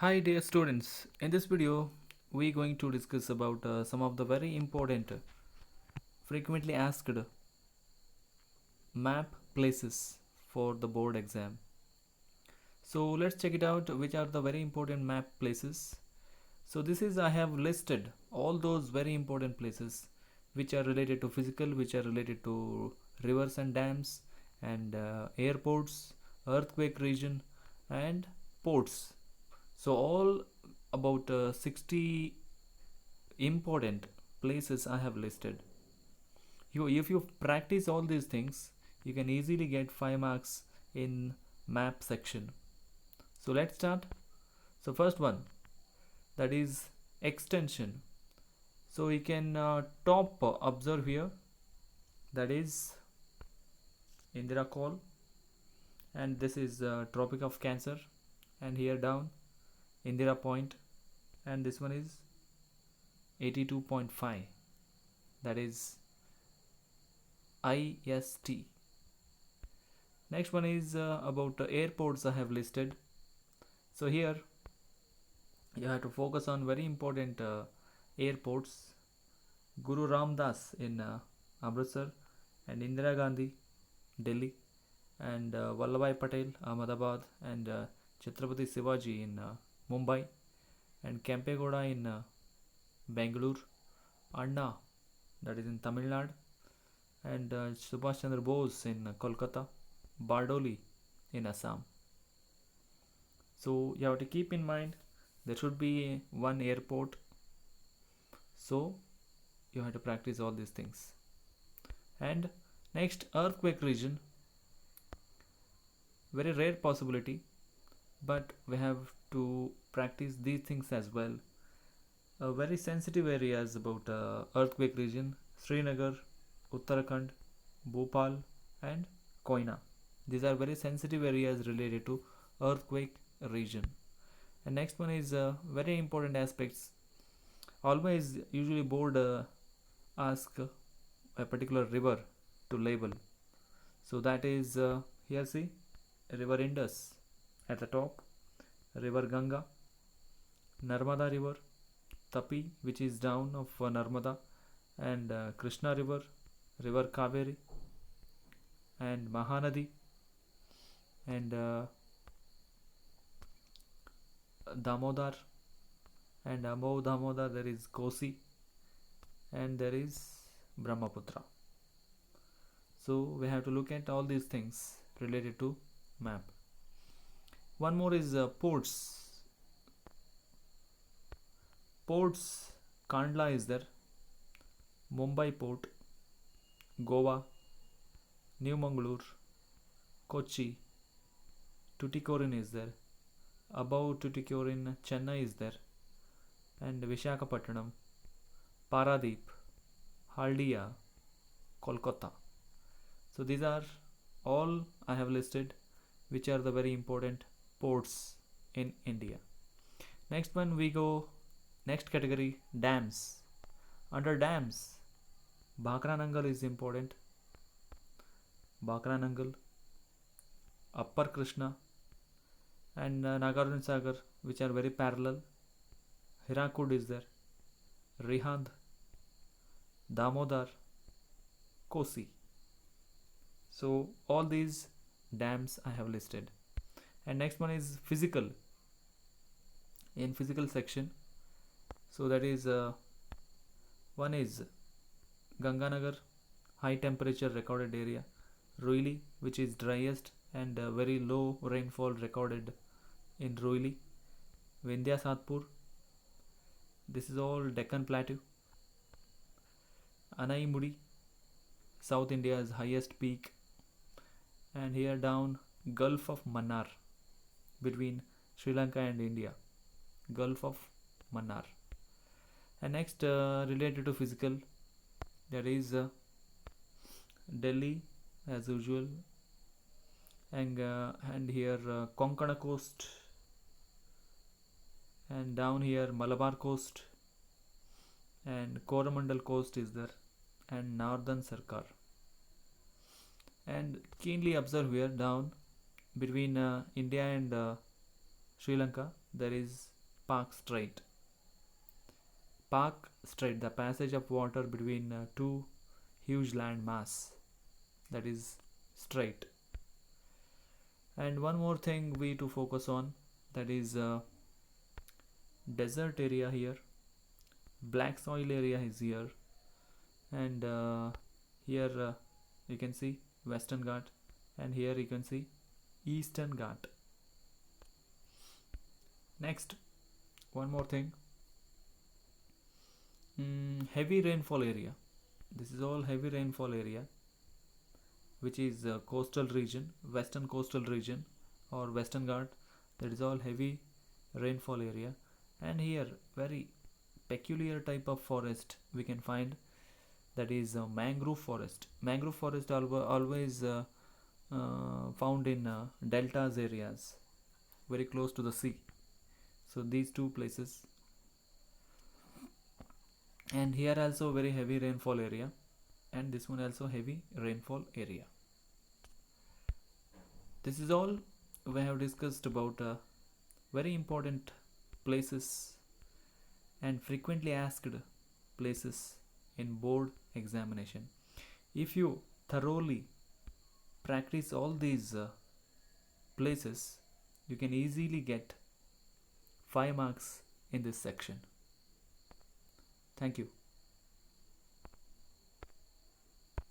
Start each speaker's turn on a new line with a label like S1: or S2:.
S1: Hi dear students, in this video we are going to discuss about some of the very important frequently asked map places for the board exam. So let's check it out which are the very important map places. So this is I have listed all those very important places which are related to physical, which are related to rivers and dams and airports, earthquake region and ports. So all about 60 important places I have listed. If you practice all these things, you can easily get 5 marks in map section. So let's start. So first one, that is extension. So you can top observe here, that is Indira Call, and this is Tropic of Cancer, and here down Indira Point, and this one is 82.5, that is IST. Next one is about airports I have listed. So here you have to focus on very important airports: Guru Ramdas in Amritsar, and Indira Gandhi, Delhi, and Vallabhai Patel, Ahmedabad, and Chhatrapati Shivaji in Mumbai, and Kempegoda in Bangalore, Anna, that is in Tamil Nadu, and Subhash Chandra Bose in Kolkata, Bardoli in Assam. So you have to keep in mind there should be one airport. So you have to practice all these things. And next, earthquake region, very rare possibility, but we have to practice these things as well. Very sensitive areas about earthquake region: Srinagar, Uttarakhand, Bhopal, and Koina. These are very sensitive areas related to earthquake region. And next one is very important aspects. Always, usually board ask a particular river to label. So that is here see river Indus at the top, river Ganga, Narmada river, Tapi, which is down of Narmada, and Krishna river, river Kaveri, and Mahanadi, and Damodar, and above Damodar there is Kosi, and there is Brahmaputra. So we have to look at all these things related to map. One more is ports. Ports, Kandla is there, Mumbai port, Goa, New Mangalore, Kochi, Tuticorin is there. Above Tuticorin, Chennai is there, and Vishakhapatnam, Paradeep, Haldia, Kolkata. So these are all I have listed, which are the very important ports in India. Next one we go, next category, dams. Under dams, Bhakra is important. Bhakra Upper Krishna, and Nagarjuna Sagar, which are very parallel. Hirakud is there, Rihand, Damodar, Kosi. So all these dams I have listed. And next one is physical. In physical section, so that is one is Ganganagar, high temperature recorded area, Roili, which is driest and very low rainfall recorded in Roili, Vindhya Satpur, this is all Deccan Plateau, Anaimudi, South India's highest peak, and here down Gulf of Mannar, between Sri Lanka and India, Gulf of Mannar. And next related to physical, there is Delhi as usual, and here Konkana coast, and down here Malabar coast, and Coromandel coast is there, and Northern Sarkar. And keenly observe here down between India and Sri Lanka, there is Park Strait. Park Strait, the passage of water between two huge land mass, that is strait. And one more thing we to focus on, that is desert area here, black soil area is here, and here you can see Western Ghat, and here you can see Eastern Ghat. Next, one more thing, heavy rainfall area. This is all heavy rainfall area, which is coastal region, western coastal region or Western Ghat. That is all heavy rainfall area. And here very peculiar type of forest we can find, that is mangrove forest. Mangrove forest always found in deltas areas, very close to the sea. So these two places. And here also very heavy rainfall area, and this one also heavy rainfall area. This is all we have discussed about very important places and frequently asked places in board examination. If you thoroughly practice all these places, you can easily get 5 marks in this section. Thank you.